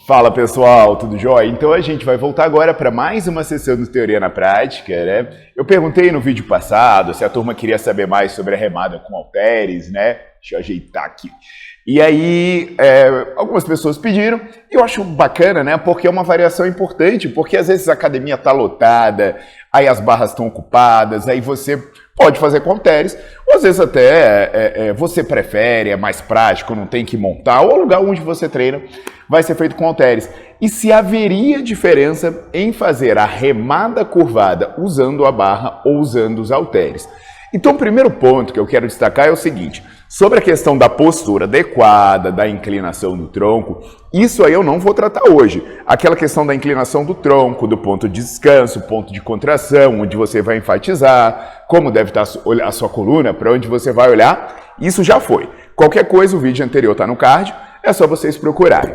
Fala pessoal, tudo jóia? Então a gente vai voltar agora para mais uma sessão do Teoria na Prática, né? Eu perguntei no vídeo passado se a turma queria saber mais sobre a remada com halteres, né? Deixa eu ajeitar aqui. E aí, algumas pessoas pediram, e eu acho bacana, né? Porque é uma variação importante, porque às vezes a academia está lotada, aí as barras estão ocupadas, aí você pode fazer com halteres, ou às vezes até você prefere, é mais prático, não tem que montar, ou o lugar onde você treina vai ser feito com halteres. E se haveria diferença em fazer a remada curvada usando a barra ou usando os halteres? Então, o primeiro ponto que eu quero destacar é o seguinte: sobre a questão da postura adequada, da inclinação do tronco, isso aí eu não vou tratar hoje. Aquela questão da inclinação do tronco, do ponto de descanso, ponto de contração, onde você vai enfatizar, como deve estar a sua coluna, para onde você vai olhar, isso já foi. Qualquer coisa, o vídeo anterior está no card, é só vocês procurarem.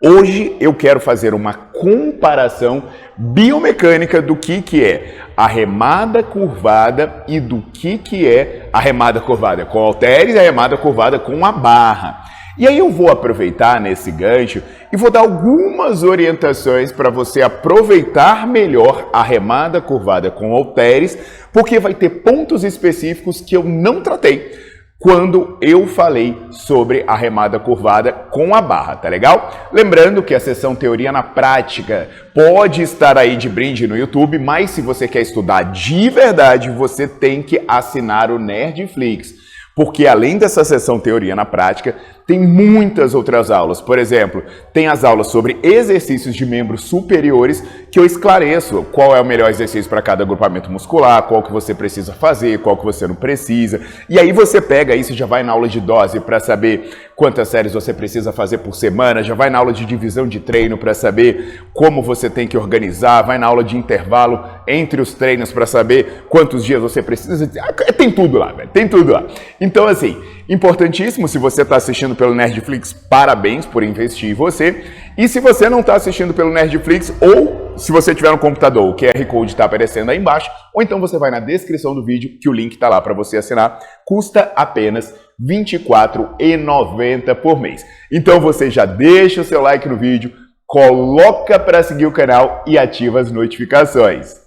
Hoje eu quero fazer uma comparação biomecânica do que é a remada curvada e do que é a remada curvada com halteres e a remada curvada com a barra. E aí eu vou aproveitar nesse gancho e vou dar algumas orientações para você aproveitar melhor a remada curvada com halteres, porque vai ter pontos específicos que eu não tratei quando eu falei sobre a remada curvada com a barra, tá legal? Lembrando que a sessão Teoria na Prática pode estar aí de brinde no YouTube, mas se você quer estudar de verdade, você tem que assinar o Nerdflix. Porque além dessa sessão Teoria na Prática, tem muitas outras aulas. Por exemplo, tem as aulas sobre exercícios de membros superiores, que eu esclareço qual é o melhor exercício para cada agrupamento muscular, qual que você precisa fazer, qual que você não precisa. E aí você pega isso e já vai na aula de dose para saber quantas séries você precisa fazer por semana, já vai na aula de divisão de treino para saber como você tem que organizar, vai na aula de intervalo entre os treinos para saber quantos dias você precisa. Tem tudo lá, velho, tem tudo lá. Então, assim, importantíssimo, se você está assistindo pelo Nerdflix, parabéns por investir em você. E se você não está assistindo pelo Nerdflix, ou se você tiver no computador, o QR Code está aparecendo aí embaixo, ou então você vai na descrição do vídeo, que o link está lá para você assinar, custa apenas R$ 24,90 por mês. Então você já deixa o seu like no vídeo, coloca para seguir o canal e ativa as notificações.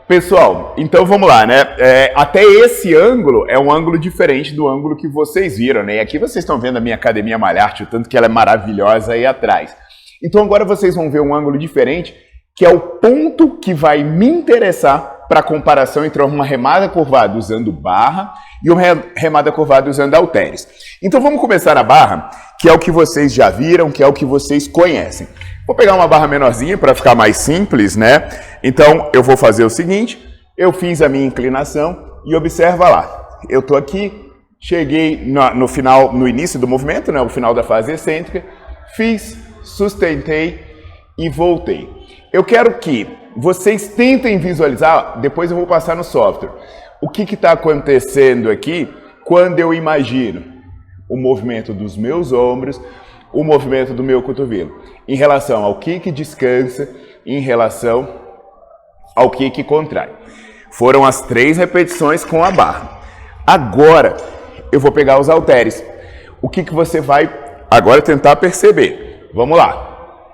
Pessoal, então vamos lá, né? Até esse ângulo é um ângulo diferente do ângulo que vocês viram, né? E aqui vocês estão vendo a minha academia Malharte, o tanto que ela é maravilhosa aí atrás. Então agora vocês vão ver um ângulo diferente, que é o ponto que vai me interessar para a comparação entre uma remada curvada usando barra e uma remada curvada usando halteres. Então vamos começar na barra, que é o que vocês já viram, que é o que vocês conhecem. Vou pegar uma barra menorzinha para ficar mais simples, né? Então, eu vou fazer o seguinte, eu fiz a minha inclinação e observa lá. Eu tô aqui, cheguei no final, no início do movimento, né? O final da fase excêntrica, fiz, sustentei e voltei. Eu quero que vocês tentem visualizar, depois eu vou passar no software, o que está acontecendo aqui quando eu imagino o movimento dos meus ombros, o movimento do meu cotovelo, em relação ao que descansa, em relação ao que contrai. Foram as 3 repetições com a barra. Agora, eu vou pegar os halteres. O que você vai agora tentar perceber? Vamos lá.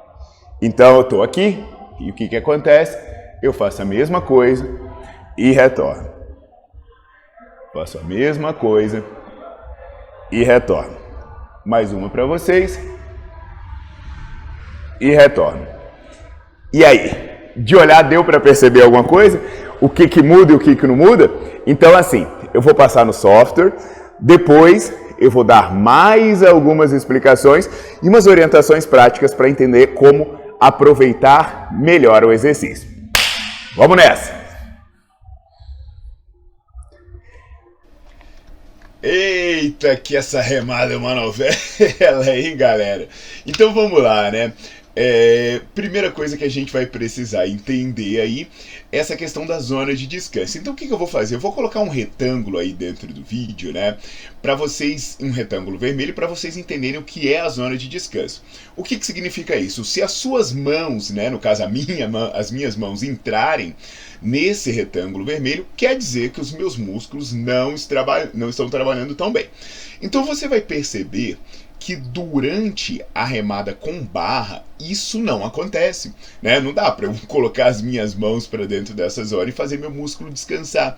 Então, eu estou aqui, e o que acontece? Eu faço a mesma coisa e retorno. Faço a mesma coisa e retorno. Mais uma para vocês. E retorno. E aí? De olhar deu para perceber alguma coisa? O que muda e o que não muda? Então assim, eu vou passar no software, depois eu vou dar mais algumas explicações e umas orientações práticas para entender como aproveitar melhor o exercício. Vamos nessa! Eita, que essa remada é uma novela aí, galera. Então vamos lá, né? Primeira coisa que a gente vai precisar entender aí é essa questão da zona de descanso. Então o que eu vou fazer? Eu vou colocar um retângulo aí dentro do vídeo, né? Para vocês, um retângulo vermelho, para vocês entenderem o que é a zona de descanso. O que significa isso? Se as suas mãos, né, no caso as minhas mãos entrarem nesse retângulo vermelho, quer dizer que os meus músculos não estão trabalhando tão bem. Então você vai perceber que durante a remada com barra, isso não acontece, né? Não dá para eu colocar as minhas mãos para dentro dessa zona e fazer meu músculo descansar.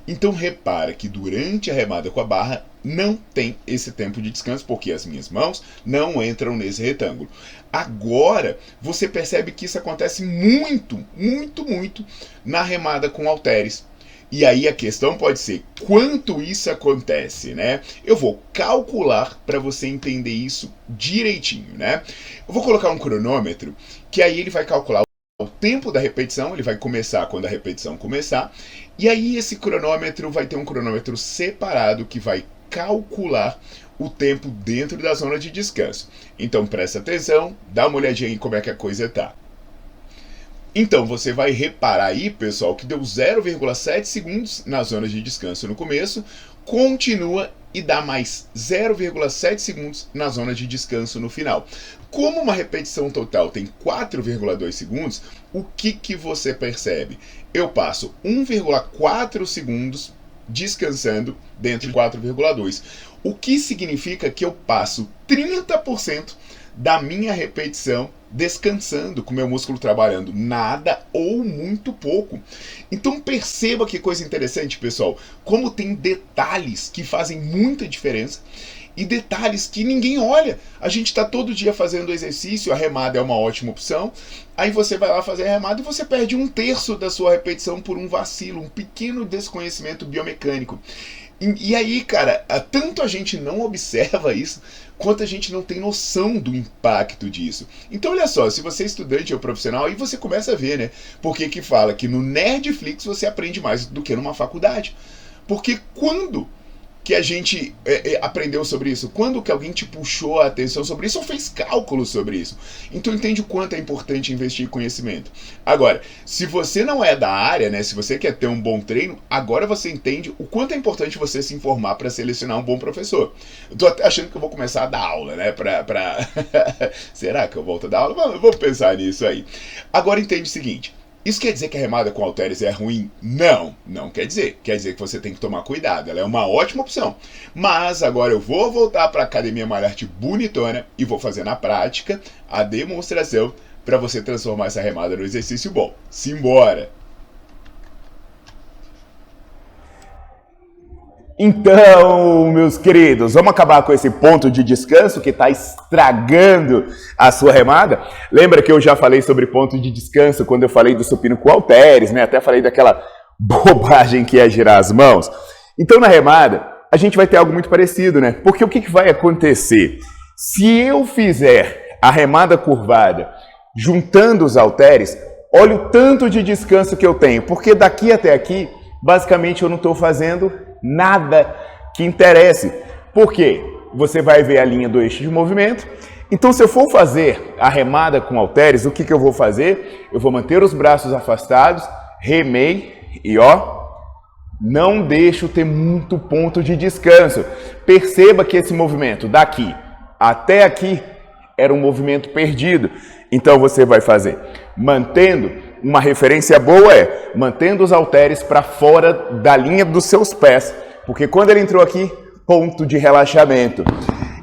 Então repara que durante a remada com a barra não tem esse tempo de descanso, porque as minhas mãos não entram nesse retângulo. Agora, você percebe que isso acontece muito na remada com halteres. E aí a questão pode ser quanto isso acontece, né? Eu vou calcular para você entender isso direitinho, né? Eu vou colocar um cronômetro, que aí ele vai calcular o tempo da repetição, ele vai começar quando a repetição começar, e aí esse cronômetro vai ter um cronômetro separado que vai calcular o tempo dentro da zona de descanso. Então presta atenção, dá uma olhadinha em como é que a coisa tá. Então você vai reparar aí, pessoal, que deu 0,7 segundos na zona de descanso no começo, continua e dá mais 0,7 segundos na zona de descanso no final. Como uma repetição total tem 4,2 segundos, o que você percebe? Eu passo 1,4 segundos descansando dentro de 4,2. O que significa que eu passo 30% da minha repetição descansando, com o meu músculo trabalhando nada ou muito pouco. Então perceba que coisa interessante, pessoal, como tem detalhes que fazem muita diferença e detalhes que ninguém olha. A gente está todo dia fazendo exercício, a remada é uma ótima opção, aí você vai lá fazer a remada e você perde 1/3 da sua repetição por um vacilo, um pequeno desconhecimento biomecânico. E aí, cara, tanto a gente não observa isso, quanto a gente não tem noção do impacto disso. Então olha só, se você é estudante ou profissional, aí você começa a ver, né? Porque que fala que no Nerdflix você aprende mais do que numa faculdade. Porque quando que a gente aprendeu sobre isso? Quando que alguém te puxou a atenção sobre isso ou fez cálculos sobre isso? Então entende o quanto é importante investir em conhecimento. Agora, se você não é da área, né, se você quer ter um bom treino, agora você entende o quanto é importante você se informar para selecionar um bom professor. Eu tô até achando que eu vou começar a dar aula, né? Será que eu volto a dar aula? Vamos pensar nisso aí. Agora entende o seguinte. Isso quer dizer que a remada com halteres é ruim? Não, não quer dizer. Quer dizer que você tem que tomar cuidado. Ela é uma ótima opção. Mas agora eu vou voltar para a Academia Malharte bonitona e vou fazer na prática a demonstração para você transformar essa remada no exercício bom. Simbora! Então, meus queridos, vamos acabar com esse ponto de descanso que está estragando a sua remada? Lembra que eu já falei sobre ponto de descanso quando eu falei do supino com halteres, né? Até falei daquela bobagem que é girar as mãos. Então, na remada, a gente vai ter algo muito parecido, né? Porque o que vai acontecer? Se eu fizer a remada curvada juntando os halteres, olha o tanto de descanso que eu tenho, porque daqui até aqui, basicamente, eu não estou fazendo nada que interesse. Por quê? Você vai ver a linha do eixo de movimento. Então, se eu for fazer a remada com halteres, o que eu vou fazer? Eu vou manter os braços afastados, remei e não deixo ter muito ponto de descanso. Perceba que esse movimento daqui até aqui era um movimento perdido. Então, você vai fazer mantendo. Uma referência boa é mantendo os halteres para fora da linha dos seus pés, porque quando ele entrou aqui, ponto de relaxamento.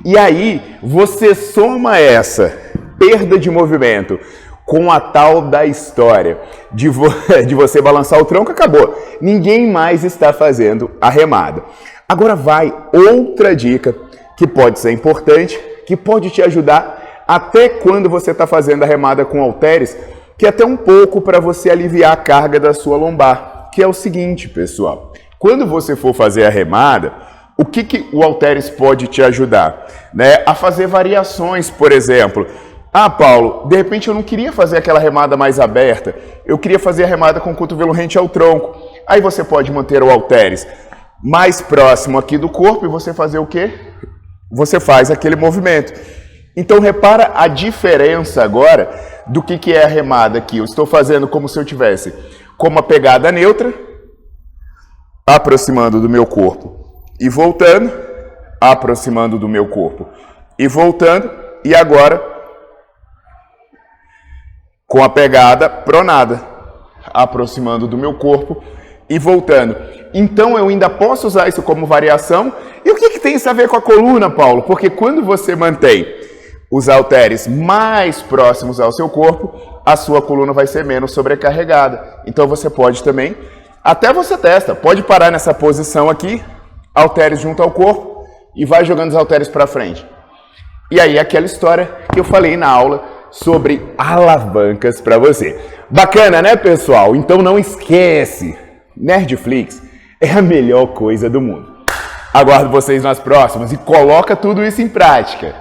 E aí você soma essa perda de movimento com a tal da história de você balançar o tronco, acabou. Ninguém mais está fazendo a remada. Agora vai outra dica que pode ser importante, que pode te ajudar até quando você está fazendo a remada com halteres, que é até um pouco para você aliviar a carga da sua lombar, que é o seguinte, pessoal. Quando você for fazer a remada, o que o halteres pode te ajudar? Né? A fazer variações, por exemplo. Ah, Paulo, de repente eu não queria fazer aquela remada mais aberta, eu queria fazer a remada com o cotovelo rente ao tronco. Aí você pode manter o halteres mais próximo aqui do corpo e você fazer o quê? Você faz aquele movimento. Então repara a diferença agora do que é a remada aqui. Eu estou fazendo como se eu tivesse com uma pegada neutra, aproximando do meu corpo e voltando, aproximando do meu corpo e voltando, e agora com a pegada pronada, aproximando do meu corpo e voltando. Então eu ainda posso usar isso como variação. E o que tem isso a ver com a coluna, Paulo? Porque quando você mantém os halteres mais próximos ao seu corpo, a sua coluna vai ser menos sobrecarregada. Então você pode também, até você testa, pode parar nessa posição aqui, halteres junto ao corpo, e vai jogando os halteres para frente. E aí aquela história que eu falei na aula sobre alavancas para você. Bacana, né, pessoal? Então não esquece, Nerdflix é a melhor coisa do mundo. Aguardo vocês nas próximas e coloca tudo isso em prática.